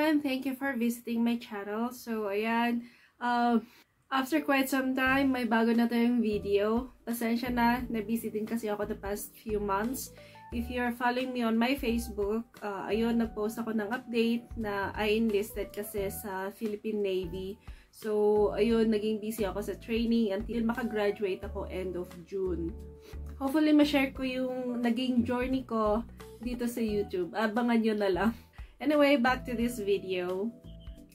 everyone! Thank you for visiting my channel. So, ayan, after quite some time, may bago na tayong video. Pasensya na, na-busy din kasi ako the past few months. If you're following me on my Facebook, ayun, nag-post ako ng update na I enlisted kasi sa Philippine Navy. So, ayun, naging busy ako sa training until makagraduate ako end of June. Hopefully, ma-share ko yung naging journey ko dito sa YouTube. Abangan nyo na lang. Anyway, back to this video.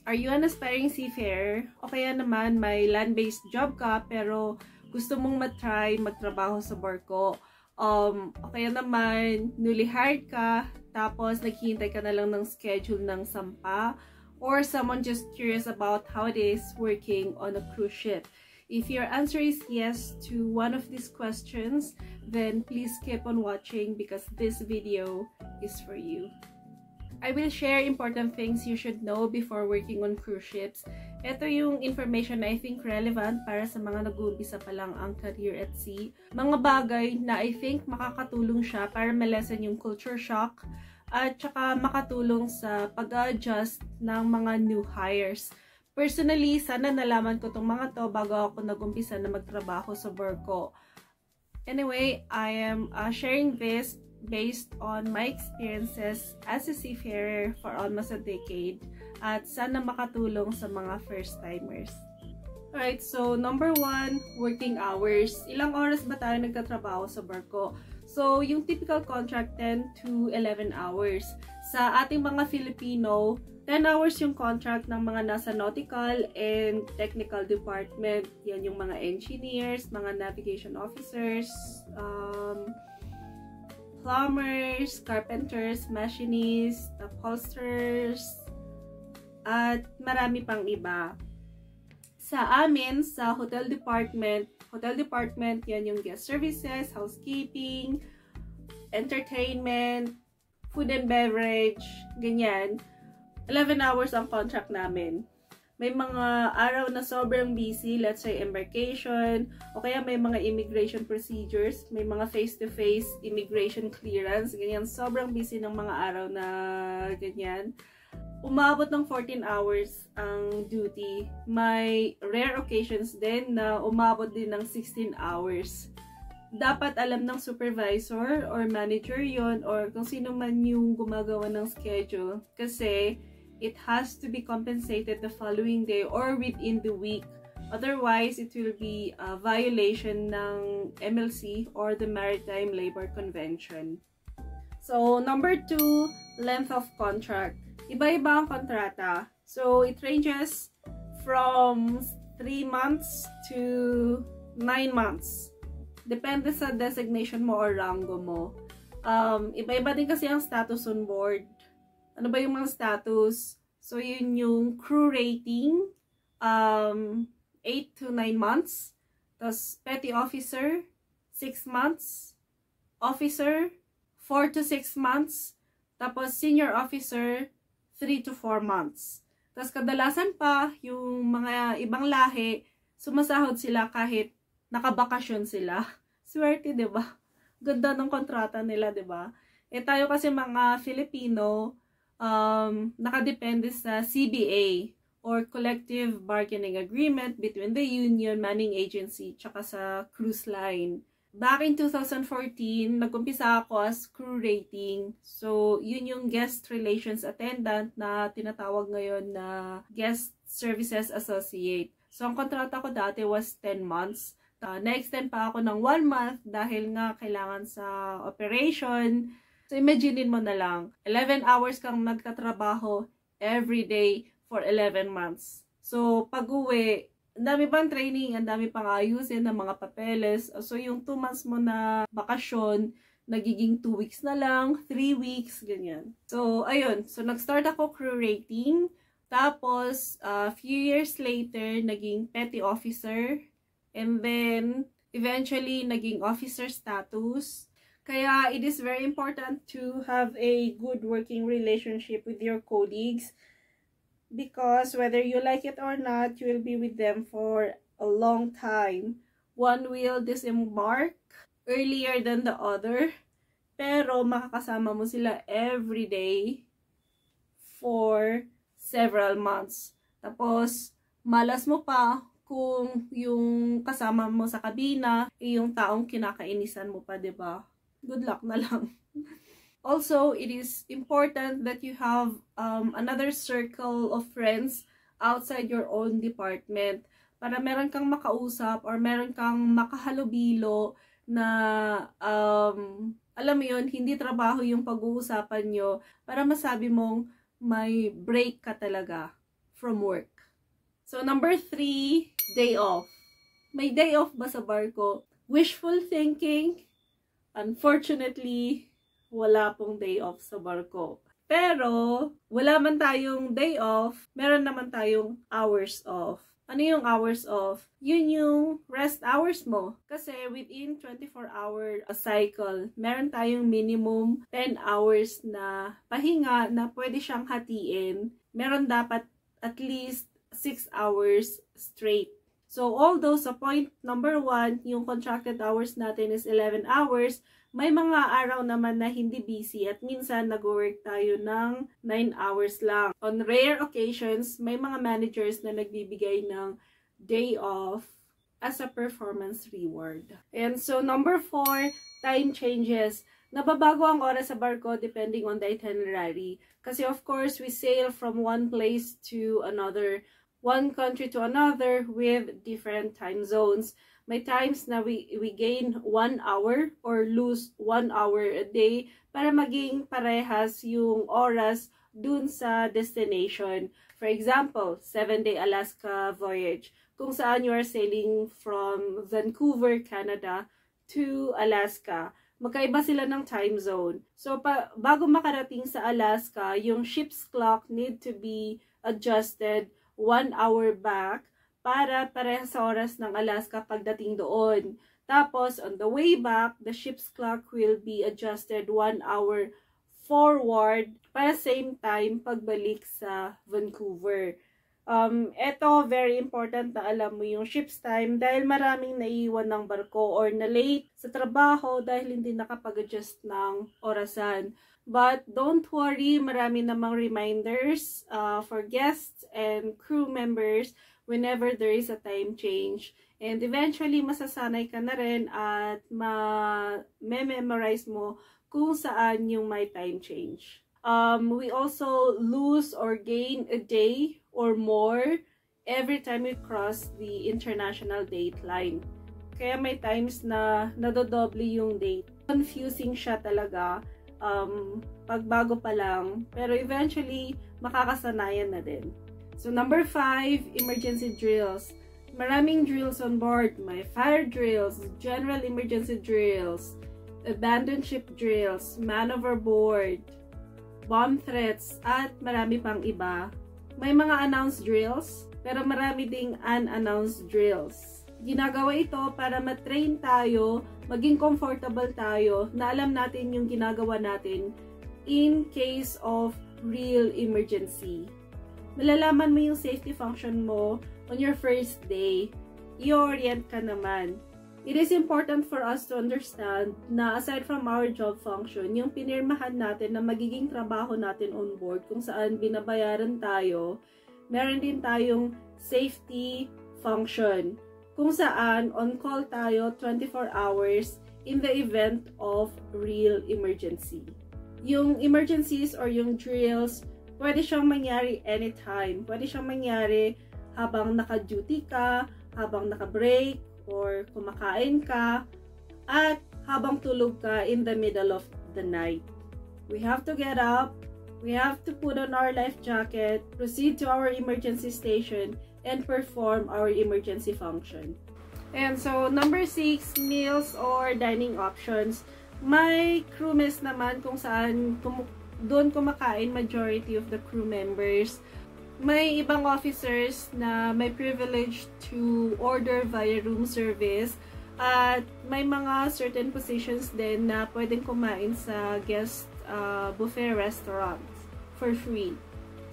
Are you an aspiring seafarer? O kaya naman may land-based job ka pero gusto mong matry magtrabaho sa barko? O kaya naman newly hired ka tapos naghihintay ka na lang ng schedule ng sampa? Or someone just curious about how it is working on a cruise ship? If your answer is yes to one of these questions, then please keep on watching because this video is for you. I will share important things you should know before working on cruise ships. Ito yung information na I think relevant para sa mga nag-uumpisa pa lang ang career at sea. Mga bagay na I think makakatulong siya para ma-lessen yung culture shock at saka makatulong sa pag-adjust ng mga new hires. Personally, sana nalaman ko tong mga to bago ako nag-umpisa na magtrabaho sa barko. Anyway, I am sharing this based on my experiences as a seafarer for almost a decade at sana makatulong sa mga first-timers. Alright, so number 1, working hours. Ilang oras ba tayo nagtatrabaho sa barko? So, yung typical contract, 10 to 11 hours. Sa ating mga Filipino, 10 hours yung contract ng mga nasa nautical and technical department. Yan yung mga engineers, mga navigation officers, plumbers, carpenters, machinists, upholsterers, at marami pang iba. Sa amin, sa hotel department, yan yung guest services, housekeeping, entertainment, food and beverage, ganyan. 11 hours ang contract namin. May mga araw na sobrang busy, let's say embarkation, o kaya may mga immigration procedures, may mga face-to-face immigration clearance, ganyan. Sobrang busy ng mga araw na ganyan. Umabot ng 14 hours ang duty. May rare occasions din na umabot din ng 16 hours. Dapat alam ng supervisor or manager yon or kung sino man yung gumagawa ng schedule kasi it has to be compensated the following day or within the week. Otherwise, it will be a violation ng MLC or the Maritime Labor Convention. So, number 2, length of contract. Iba-iba ang kontrata. So, it ranges from 3 months to 9 months. Depende sa designation mo or rango mo. Iba-iba din kasi ang status on board. Ano ba yung mga status? So, yun yung crew rating, 8 to 9 months. Tapos, petty officer, 6 months. Officer, 4 to 6 months. Tapos, senior officer, 3 to 4 months. Tapos, kadalasan pa, yung mga ibang lahi, sumasahod sila kahit nakabakasyon sila. Swerte, diba? Ganda ng kontrata nila, diba? Tayo kasi mga Filipino, nakadepende sa CBA or Collective Bargaining Agreement between the union, manning agency, tsaka sa cruise line. Back in 2014, nag-umpisa ako as crew rating. So, yun yung guest relations attendant na tinatawag ngayon na guest services associate. So, ang kontrata ko dati was 10 months. Na-extend pa ako ng 1 month dahil nga kailangan sa operation. So, imaginein mo na lang, 11 hours kang nagtatrabaho every day for 11 months. So, pag-uwi, ang dami pang training, ang dami pang ayusin ng mga papeles. So, yung 2 months mo na bakasyon, nagiging 2 weeks na lang, 3 weeks, ganyan. So, ayun. So, nag-start ako crew rating. Tapos, a few years later, naging petty officer. And then, eventually, naging officer status. Kaya, it is very important to have a good working relationship with your colleagues because whether you like it or not, you will be with them for a long time. One will disembark earlier than the other, pero makakasama mo sila every day for several months. Tapos, malas mo pa kung yung kasama mo sa kabina, yung taong kinakainisan mo pa, 'di ba? Good luck na lang. Also, it is important that you have another circle of friends outside your own department para meron kang makausap or meron kang makahalubilo na alam mo yun, hindi trabaho yung pag-uusapan nyo para masabi mong may break ka talaga from work. So, number 3, day off. May day off ba sa barko? Wishful thinking? Unfortunately, wala pong day off sa barko. Pero, wala man tayong day off, meron naman tayong hours off. Ano yung hours off? Yun yung rest hours mo. Kasi within 24-hour cycle, meron tayong minimum 10 hours na pahinga na pwede siyang hatiin. Meron dapat at least 6 hours straight. So, although sa point number 1, yung contracted hours natin is 11 hours, may mga araw naman na hindi busy at minsan nag-work tayo ng 9 hours lang. On rare occasions, may mga managers na nagbibigay ng day off as a performance reward. And so, number 4, time changes. Nababago ang oras sa barko depending on the itinerary. Kasi of course, we sail from one place to another, one country to another with different time zones. May times na we gain 1 hour or lose 1 hour a day para maging parehas yung oras dun sa destination. For example, 7-day Alaska voyage, kung saan you are sailing from Vancouver, Canada to Alaska. Magkaiba sila ng time zone. So, bago makarating sa Alaska, yung ship's clock need to be adjusted 1 hour back para parehas sa oras ng Alaska pagdating doon. Tapos, on the way back, the ship's clock will be adjusted 1 hour forward para same time pagbalik sa Vancouver. Ito, very important na alam mo yung ship's time dahil maraming naiiwan ng barko or na late sa trabaho dahil hindi nakapag-adjust ng orasan. But don't worry, marami namang reminders for guests and crew members whenever there is a time change. And eventually, masasanay ka na rin at ma-memorize mo kung saan yung may time change. We also lose or gain a day or more every time we cross the international date line. Kaya may times na nadodoble yung date. Confusing siya talaga pagbago pa lang. Pero eventually, makakasanayan na din. So, number 5, emergency drills. Maraming drills on board. May fire drills, general emergency drills, abandoned ship drills, man overboard, bomb threats, at marami pang iba. May mga announced drills, pero marami ding unannounced drills. Ginagawa ito para matrain tayo, maging comfortable tayo, na alam natin yung ginagawa natin in case of real emergency. Malalaman mo yung safety function mo on your first day, i-orient ka naman. It is important for us to understand na aside from our job function, yung pinirmahan natin na magiging trabaho natin on board kung saan binabayaran tayo, meron din tayong safety function kung saan on call tayo 24 hours in the event of real emergency. Yung emergencies or yung drills, pwede siyang mangyari anytime. Pwede siyang mangyari habang naka-duty ka, habang naka-break, or kumakain ka, at habang tulog ka in the middle of the night. We have to get up, we have to put on our life jacket, proceed to our emergency station, and perform our emergency function. And so, number 6, meals or dining options. May crew mess naman kung saan doon kumakain majority of the crew members. May ibang officers na may privilege to order via room service at may mga certain positions din na pwedeng kumain sa guest buffet restaurants for free.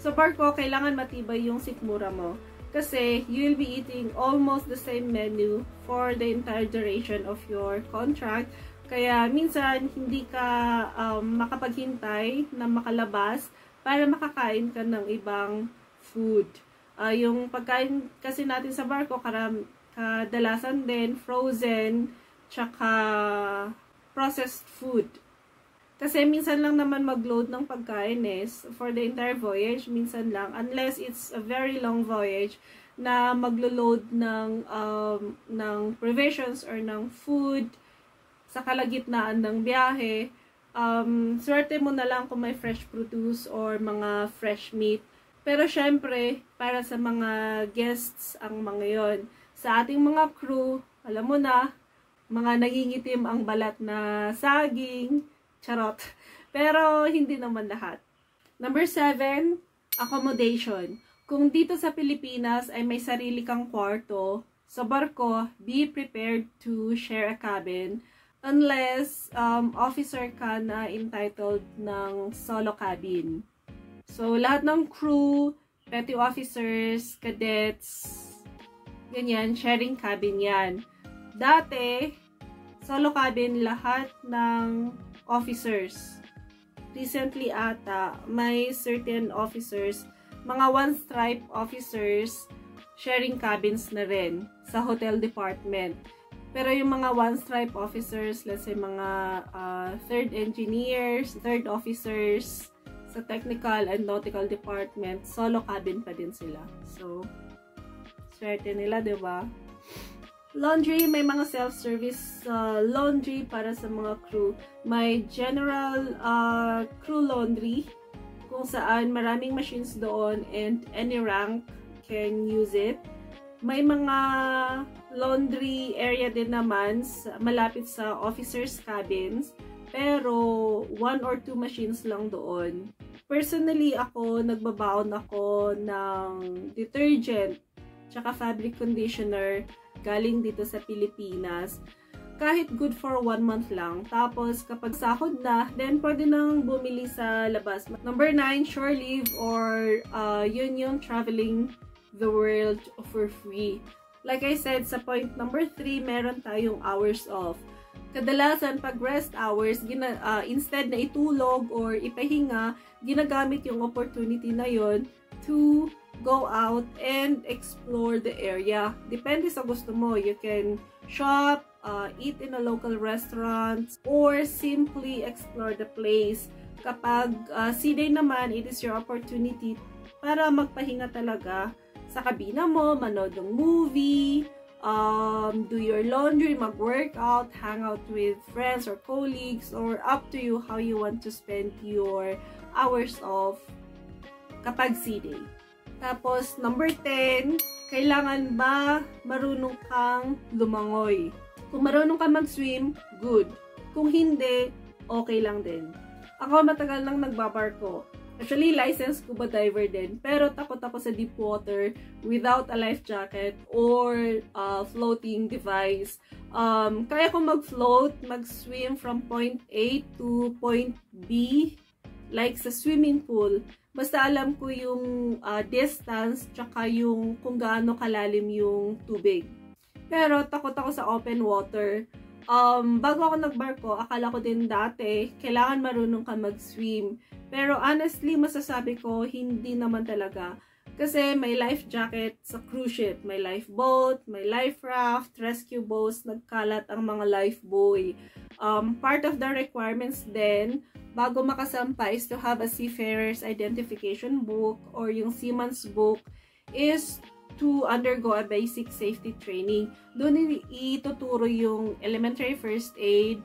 Sa barko, kailangan matibay yung sikmura mo kasi you will be eating almost the same menu for the entire duration of your contract. Kaya minsan hindi ka makapaghintay na makalabas para makakain ka ng ibang food. Yung pagkain kasi natin sa barko, kadalasan din frozen, tsaka processed food. Kasi minsan lang naman mag-load ng pagkain for the entire voyage, minsan lang. Unless it's a very long voyage na maglo-load ng provisions or ng food sa kalagitnaan ng biyahe. Swerte mo na lang kung may fresh produce or mga fresh meat. Pero syempre, para sa mga guests ang mga yon. Sa ating mga crew, alam mo na, mga nangingitim ang balat na saging, charot. Pero hindi naman lahat. Number 7, accommodation. Kung dito sa Pilipinas ay may sarili kang kwarto, sa barko, be prepared to share a cabin unless officer ka na entitled ng solo cabin. So, lahat ng crew, petty officers, cadets, ganyan, sharing cabin yan. Dati, solo cabin lahat ng officers. Recently ata, may certain officers, mga one-stripe officers, sharing cabins na rin sa hotel department. Pero yung mga one-stripe officers, let's say mga third engineers, third officers, sa technical and nautical department, solo cabin pa din sila. So, swerte nila, diba? Laundry, may mga self-service laundry para sa mga crew. May general crew laundry, kung saan maraming machines doon and any rank can use it. May mga laundry area din naman malapit sa officers' cabins, pero 1 or 2 machines lang doon. Personally, nagbabaon ako ng detergent tsaka fabric conditioner galing dito sa Pilipinas. Kahit good for 1 month lang. Tapos, kapag sahod na, then pwede nang bumili sa labas. Number 9, shore leave or yun yung traveling the world for free. Like I said, sa point number 3, meron tayong hours off. Kadalasan, pag rest hours, instead na itulog or ipahinga, ginagamit yung opportunity na yon to go out and explore the area. Depende sa gusto mo. You can shop, eat in a local restaurant, or simply explore the place. Kapag sea day naman, it is your opportunity para magpahinga talaga sa kabina mo, manood ng movie, do your laundry, mag-workout, hang out with friends or colleagues, or up to you how you want to spend your hours off kapag sea day. Tapos, number 10, kailangan ba marunong kang lumangoy? Kung marunong kang mag-swim, good. Kung hindi, okay lang din. Ako matagal nang nagbabarko. Actually, licensed scuba diver din. Pero takot ako sa deep water without a life jacket or floating device. Kaya ko mag-float, mag-swim from point A to point B, like sa swimming pool. Basta alam ko yung distance, tsaka yung kung gaano kalalim yung tubig. Pero takot ako sa open water. Bago ako nagbarko, akala ko din dati, kailangan marunong ka mag-swim. Pero honestly, masasabi ko, hindi naman talaga. Kasi may life jacket sa cruise ship, may lifeboat, may life raft, rescue boats, nagkalat ang mga life buoy. Part of the requirements then, bago makasampa is to have a seafarer's identification book or yung seaman's book is to undergo a basic safety training. Doon ituturo yung elementary first aid,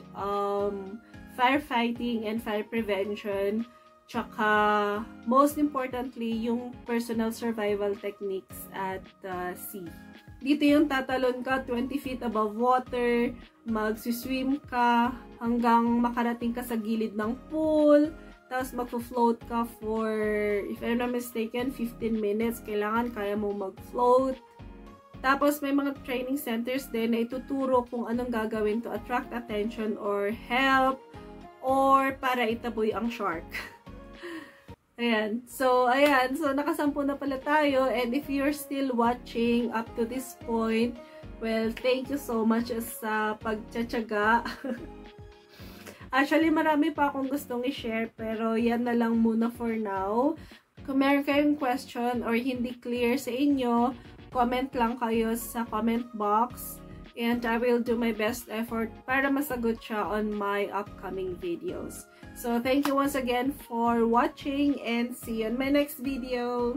firefighting and fire prevention, tsaka most importantly yung personal survival techniques at sea. Dito yung tatalon ka 20 feet above water, mag-swim ka hanggang makarating ka sa gilid ng pool, tapos mag-float ka for, if I'm not mistaken, 15 minutes. Kailangan kaya mo mag-float. Tapos may mga training centers din na ituturo kung anong gagawin to attract attention or help or para itaboy ang shark. Ayan. So, nakasampu na pala tayo. And if you're still watching up to this point, well, thank you so much sa pagtsatsaga. Actually, marami pa akong gustong i-share, pero yan na lang muna for now. Kung meron kayong question or hindi clear sa inyo, comment lang kayo sa comment box. And I will do my best effort para masagot siya on my upcoming videos. So, thank you once again for watching and see you in my next video.